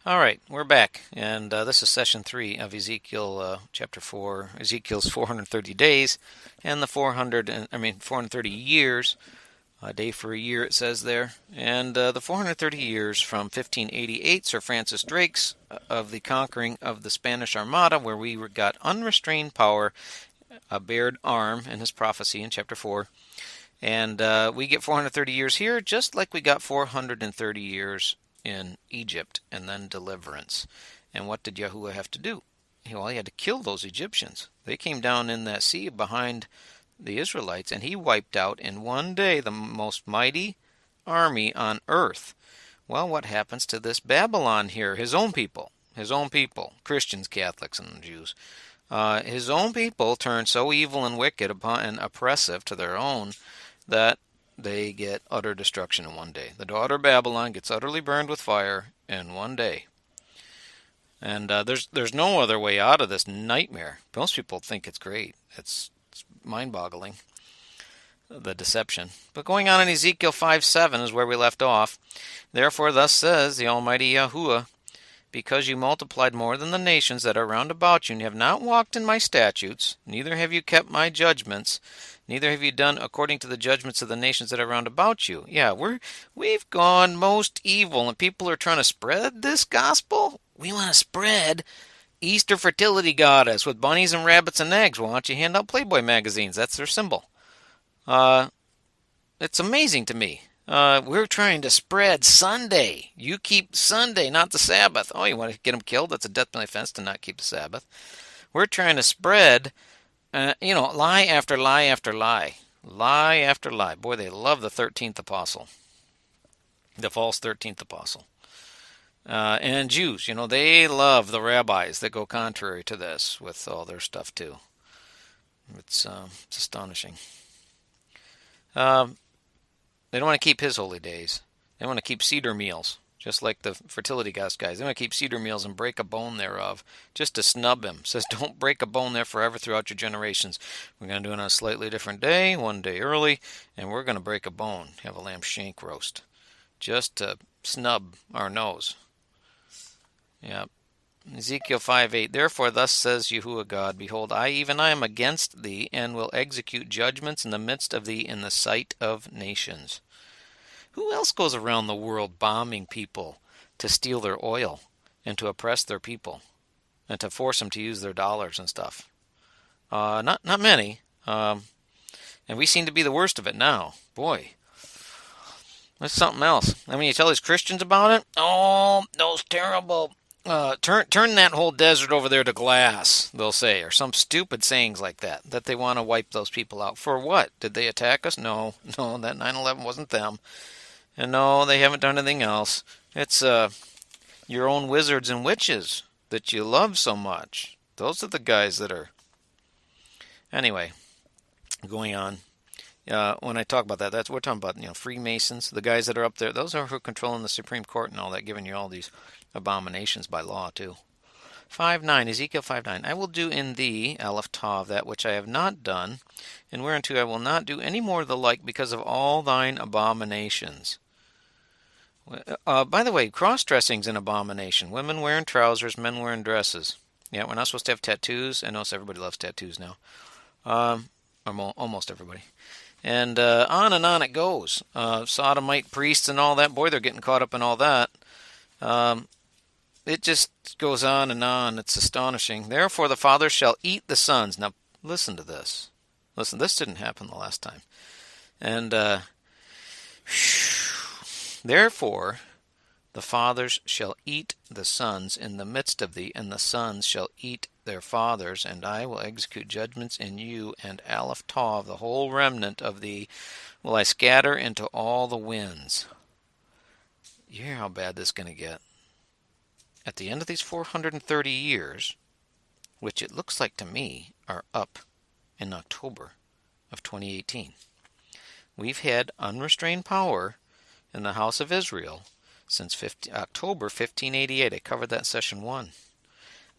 All right, we're back, and this is session 3 of Ezekiel chapter 4, Ezekiel's 430 days, and the 430 years, a day for a year it says there, and the 430 years from 1588, Sir Francis Drake's of the conquering of the Spanish Armada, where we got unrestrained power, a bared arm in his prophecy in chapter 4, and we get 430 years here, just like we got 430 years in Egypt, and then deliverance. And what did Yahuwah have to do? Well, he had to kill those Egyptians. They came down in that sea behind the Israelites, and he wiped out in one day the most mighty army on earth. Well, what happens to this Babylon here? His own people, Christians, Catholics, and Jews. His own people turn so evil and wicked and oppressive to their own that they get utter destruction in one day. The daughter of Babylon gets utterly burned with fire in one day. And there's no other way out of this nightmare. Most people think it's great. It's mind-boggling, the deception. But going on in Ezekiel 5:7 is where we left off. Therefore thus says the Almighty Yahuwah, because you multiplied more than the nations that are round about you, and have not walked in my statutes, neither have you kept my judgments, neither have you done according to the judgments of the nations that are round about you. Yeah, we've gone most evil, and people are trying to spread this gospel. We want to spread Easter fertility goddess with bunnies and rabbits and eggs. Why don't you hand out Playboy magazines? That's their symbol. Uh, it's amazing to me. We're trying to spread Sunday. You keep Sunday, not the Sabbath. Oh, you want to get them killed? That's a death penalty offense to not keep the Sabbath. We're trying to spread, lie after lie after lie. Lie after lie. Boy, they love the 13th apostle. The false 13th apostle. And Jews, they love the rabbis that go contrary to this with all their stuff too. It's astonishing. They don't want to keep his holy days. They want to keep cedar meals, just like the fertility guys. They want to keep cedar meals and break a bone thereof, just to snub him. It says, don't break a bone there forever throughout your generations. We're going to do it on a slightly different day, one day early, and we're going to break a bone, have a lamb shank roast, just to snub our nose. Yeah. Ezekiel 5:8. Therefore thus says Yahuwah God, behold, I am against thee, and will execute judgments in the midst of thee in the sight of nations. Who else goes around the world bombing people to steal their oil and to oppress their people and to force them to use their dollars and stuff? Not many. And we seem to be the worst of it now. Boy, that's something else. I mean, you tell these Christians about it. Oh, those terrible. Turn that whole desert over there to glass, they'll say, or some stupid sayings like that they want to wipe those people out. For what? Did they attack us? No, that 9/11 wasn't them. And no, they haven't done anything else. It's your own wizards and witches that you love so much. Those are the guys that are... Anyway, going on. When I talk about that, we're talking about, Freemasons, the guys that are up there. Those are who are controlling the Supreme Court and all that, giving you all these abominations by law too. 5:9, Ezekiel 5:9. I will do in thee, Aleph Tav, that which I have not done, and whereunto I will not do any more the like, because of all thine abominations. By the way, cross-dressing's an abomination. Women wearing trousers, men wearing dresses. Yeah, we're not supposed to have tattoos. I know everybody loves tattoos now. Almost everybody. And on it goes. Sodomite priests and all that. Boy, they're getting caught up in all that. It just goes on and on. It's astonishing. Therefore the fathers shall eat the sons. Now, listen to this. Listen, this didn't happen the last time. And therefore the fathers shall eat the sons in the midst of thee, and the sons shall eat their fathers, and I will execute judgments in you, and Aleph Tav, the whole remnant of thee, will I scatter into all the winds. You hear how bad this is going to get. At the end of these 430 years, which it looks like to me are up in October of 2018, we've had unrestrained power in the house of Israel since October 1588. I covered that in session 1.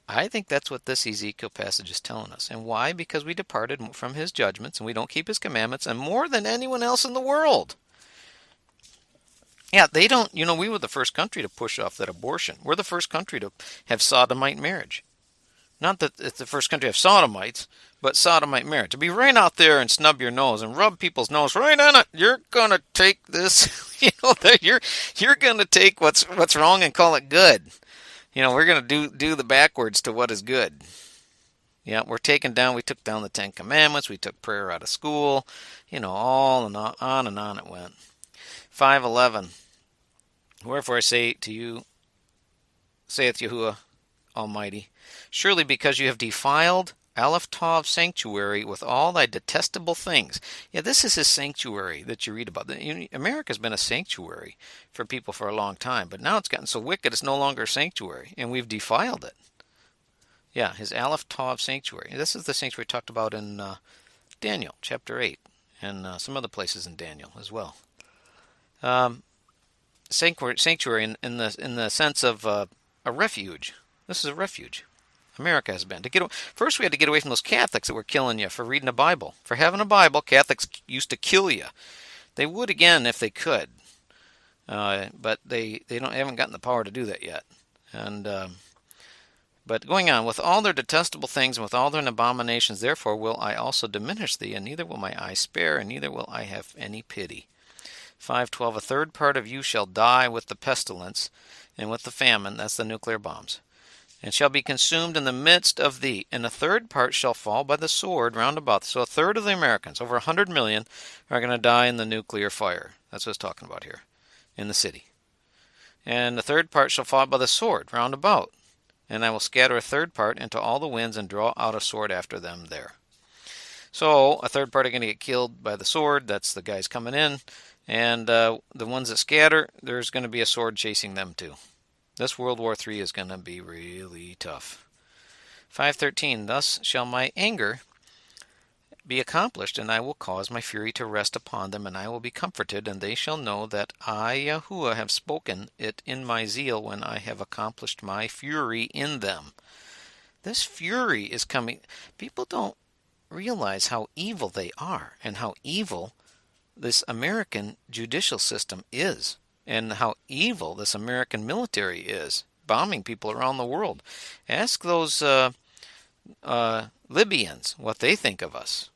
I think that's what this Ezekiel passage is telling us. And why? Because we departed from his judgments and we don't keep his commandments, and more than anyone else in the world. Yeah, they don't, we were the first country to push off that abortion. We're the first country to have sodomite marriage. Not that it's the first country to have sodomites, but sodomite marriage. To be right out there and snub your nose and rub people's nose right on it. You're gonna take this, you're gonna take what's wrong and call it good. We're gonna do the backwards to what is good. Yeah, we took down the Ten Commandments, we took prayer out of school, all and on it went. 5:11. Wherefore I say to you, saith Yahuwah Almighty, surely because you have defiled Aleph Tav sanctuary with all thy detestable things. Yeah, this is his sanctuary that you read about. America's been a sanctuary for people for a long time, but now it's gotten so wicked it's no longer a sanctuary, and we've defiled it. Yeah, his Aleph Tav sanctuary. This is the sanctuary talked about in Daniel chapter 8 and some other places in Daniel as well. Sanctuary in the sense of a refuge. This is a refuge. America has been. First, we had to get away from those Catholics that were killing you for reading a Bible. For having a Bible, Catholics used to kill you. They would again if they could, but they haven't gotten the power to do that yet. But going on, with all their detestable things and with all their abominations, therefore will I also diminish thee, and neither will my eye spare, and neither will I have any pity. 5:12, a third part of you shall die with the pestilence and with the famine, that's the nuclear bombs, and shall be consumed in the midst of thee, and a third part shall fall by the sword round about. So a third of the Americans, over 100 million, are going to die in the nuclear fire. That's what it's talking about here, in the city. And the third part shall fall by the sword round about. And I will scatter a third part into all the winds and draw out a sword after them there. So a third part are going to get killed by the sword. That's the guys coming in. And the ones that scatter, there's going to be a sword chasing them too. This World War III is going to be really tough. 5:13, thus shall my anger be accomplished, and I will cause my fury to rest upon them, and I will be comforted, and they shall know that I, Yahuwah, have spoken it in my zeal when I have accomplished my fury in them. This fury is coming. People don't realize how evil they are and how evil this American judicial system is and how evil this American military is, bombing people around the world. Ask those Libyans what they think of us.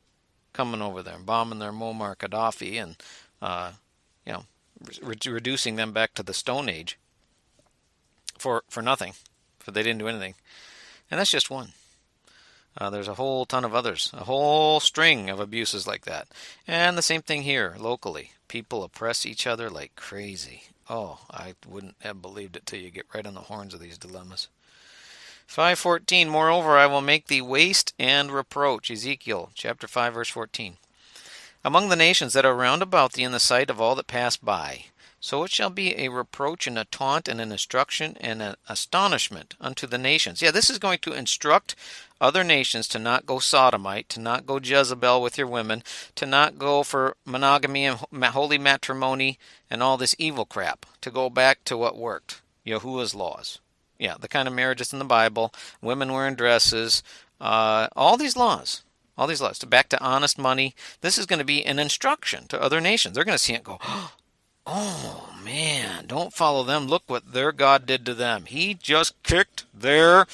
Coming over there and bombing their Muammar Gaddafi and, reducing them back to the Stone Age for nothing, for they didn't do anything. And that's just one. There's a whole ton of others, a whole string of abuses like that. And the same thing here, locally. People oppress each other like crazy. Oh, I wouldn't have believed it till you get right on the horns of these dilemmas. 5:14, moreover, I will make thee waste and reproach. Ezekiel chapter 5, verse 14. Among the nations that are round about thee in the sight of all that pass by. So it shall be a reproach and a taunt and an instruction and an astonishment unto the nations. Yeah, this is going to instruct other nations to not go sodomite, to not go Jezebel with your women, to not go for monogamy and holy matrimony and all this evil crap, to go back to what worked, Yahuwah's laws. Yeah, the kind of marriages in the Bible, women wearing dresses, all these laws, back to honest money. This is going to be an instruction to other nations. They're going to see it and go, oh man, don't follow them. Look what their God did to them. He just kicked their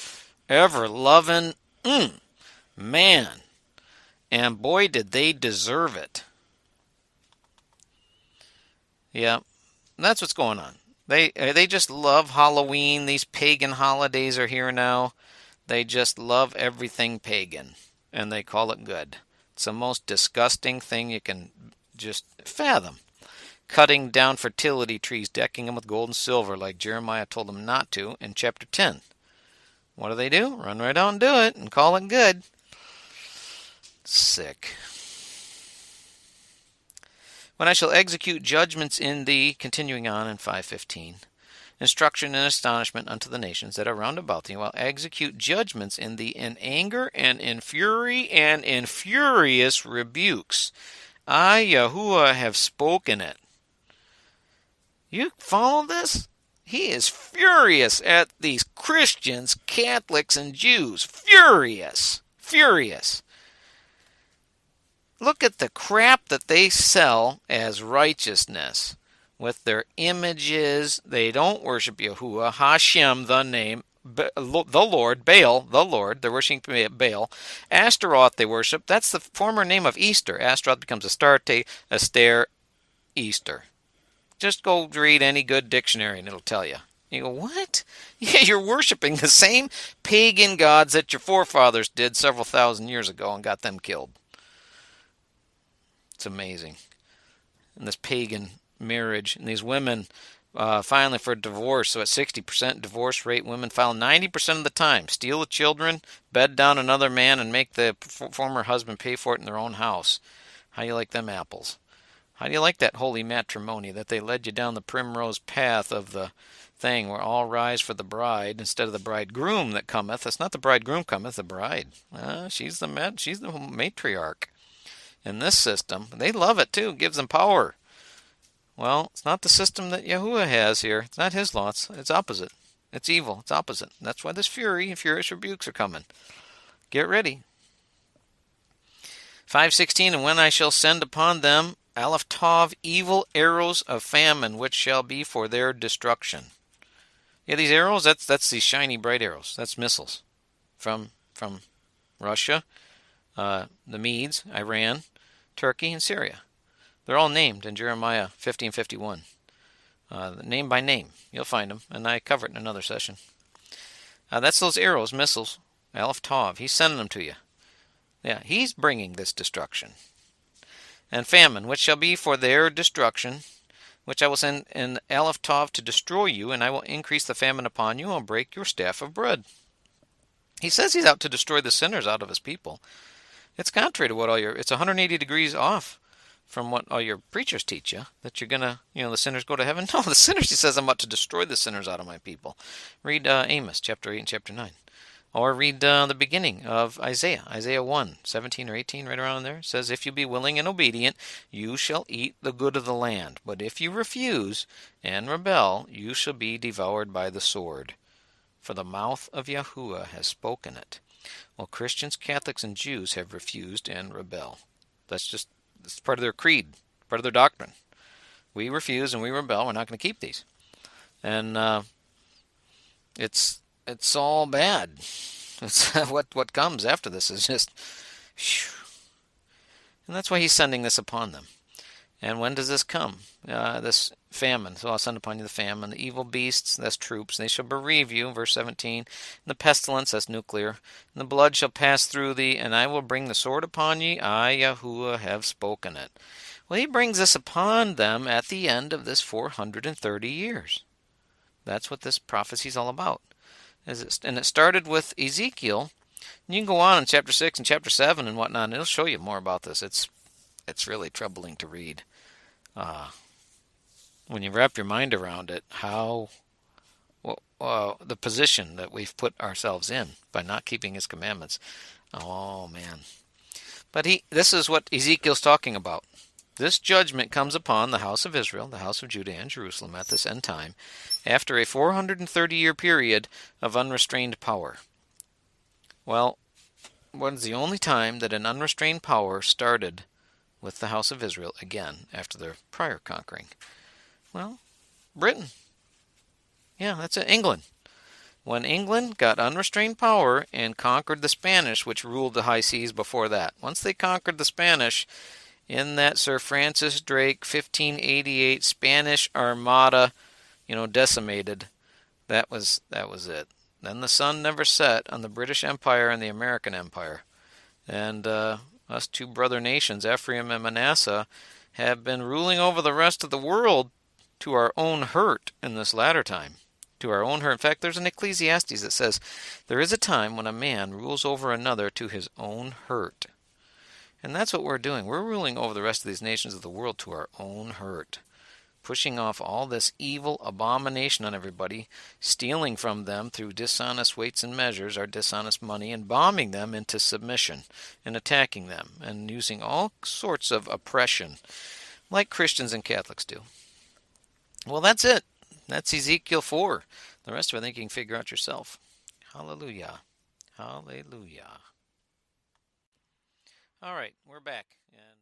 ever-loving man. And boy, did they deserve it. Yeah, that's what's going on. They just love Halloween. These pagan holidays are here now. They just love everything pagan, and they call it good. It's the most disgusting thing you can just fathom. Cutting down fertility trees, decking them with gold and silver, like Jeremiah told them not to in chapter 10. What do? Run right out and do it and call it good. Sick. When I shall execute judgments in thee, continuing on in 5:15, instruction and astonishment unto the nations that are round about thee, while execute judgments in thee in anger and in fury and in furious rebukes. I, Yahuwah, have spoken it. You follow this? He is furious at these Christians, Catholics, and Jews. Furious. Furious. Look at the crap that they sell as righteousness. with their images. They don't worship Yahuwah, Hashem, the name, the Lord, Baal, the Lord. They're worshiping Baal. Astaroth they worship. That's the former name of Easter. Astaroth becomes Astarte, Aster, Easter. Just go read any good dictionary and it'll tell you. You go, what? Yeah, you're worshiping the same pagan gods that your forefathers did several thousand years ago and got them killed. It's amazing. And this pagan marriage, and these women filing for divorce. So at 60% divorce rate, women file 90% of the time. Steal the children, bed down another man, and make the former husband pay for it in their own house. How do you like them apples? How do you like that holy matrimony, that they led you down the primrose path of the thing where all rise for the bride instead of the bridegroom that cometh? It's not the bridegroom cometh, the bride. She's the matriarch. In this system, they love it too. It gives them power. Well, it's not the system that Yahuwah has here. It's not his law. It's opposite. It's evil. It's opposite. That's why this fury and furious rebukes are coming. Get ready. 5:16, and when I shall send upon them Aleph Tav, evil arrows of famine, which shall be for their destruction. Yeah, these arrows, that's these shiny, bright arrows. That's missiles from Russia, the Medes, Iran, Turkey, and Syria. They're all named in Jeremiah 15:51. Name by name. You'll find them, and I cover it in another session. That's those arrows, missiles, Aleph Tav. He's sending them to you. Yeah, he's bringing this destruction. And famine, which shall be for their destruction, which I will send in Aleph Tav to destroy you, and I will increase the famine upon you, and will break your staff of bread. He says he's out to destroy the sinners out of his people. It's contrary to what it's 180 degrees off from what all your preachers teach you, that you're going to, the sinners go to heaven. No, the sinners, he says, I'm about to destroy the sinners out of my people. Read Amos, chapter 8 and chapter 9. Or read the beginning of Isaiah 1, 17 or 18, right around there. It says, if you be willing and obedient, you shall eat the good of the land. But if you refuse and rebel, you shall be devoured by the sword. For the mouth of Yahuwah has spoken it. Well, Christians, Catholics, and Jews have refused and rebel. That's part of their creed, part of their doctrine. We refuse and we rebel. We're not going to keep these. And it's all bad. It's what comes after this is just, whew. And that's why he's sending this upon them. And when does this come? This famine. So I'll send upon you the famine. The evil beasts, that's troops. They shall bereave you, verse 17. And the pestilence, that's nuclear. And the blood shall pass through thee, and I will bring the sword upon ye. I, Yahuwah, have spoken it. Well, he brings this upon them at the end of this 430 years. That's what this prophecy is all about. And it started with Ezekiel. And you can go on in chapter 6 and chapter 7 and whatnot, and it'll show you more about this. It's really troubling to read. When you wrap your mind around it, how the position that we've put ourselves in by not keeping his commandments. Oh, man. But this is what Ezekiel's talking about. This judgment comes upon the house of Israel, the house of Judah, and Jerusalem at this end time, after a 430-year period of unrestrained power. Well, what is the only time that an unrestrained power started with the house of Israel again after their prior conquering? Well, Britain. Yeah, that's it, England. When England got unrestrained power and conquered the Spanish, which ruled the high seas before that. Once they conquered the Spanish, in that Sir Francis Drake 1588 Spanish Armada, decimated, that was it. Then the sun never set on the British Empire and the American Empire. And us two brother nations, Ephraim and Manasseh, have been ruling over the rest of the world to our own hurt in this latter time. To our own hurt. In fact, there's an Ecclesiastes that says, there is a time when a man rules over another to his own hurt. And that's what we're doing. We're ruling over the rest of these nations of the world to our own hurt. Pushing off all this evil abomination on everybody, stealing from them through dishonest weights and measures, our dishonest money, and bombing them into submission, and attacking them, and using all sorts of oppression, like Christians and Catholics do. Well, that's it. That's Ezekiel 4. The rest of it I think you can figure out yourself. Hallelujah. Hallelujah. All right, we're back. And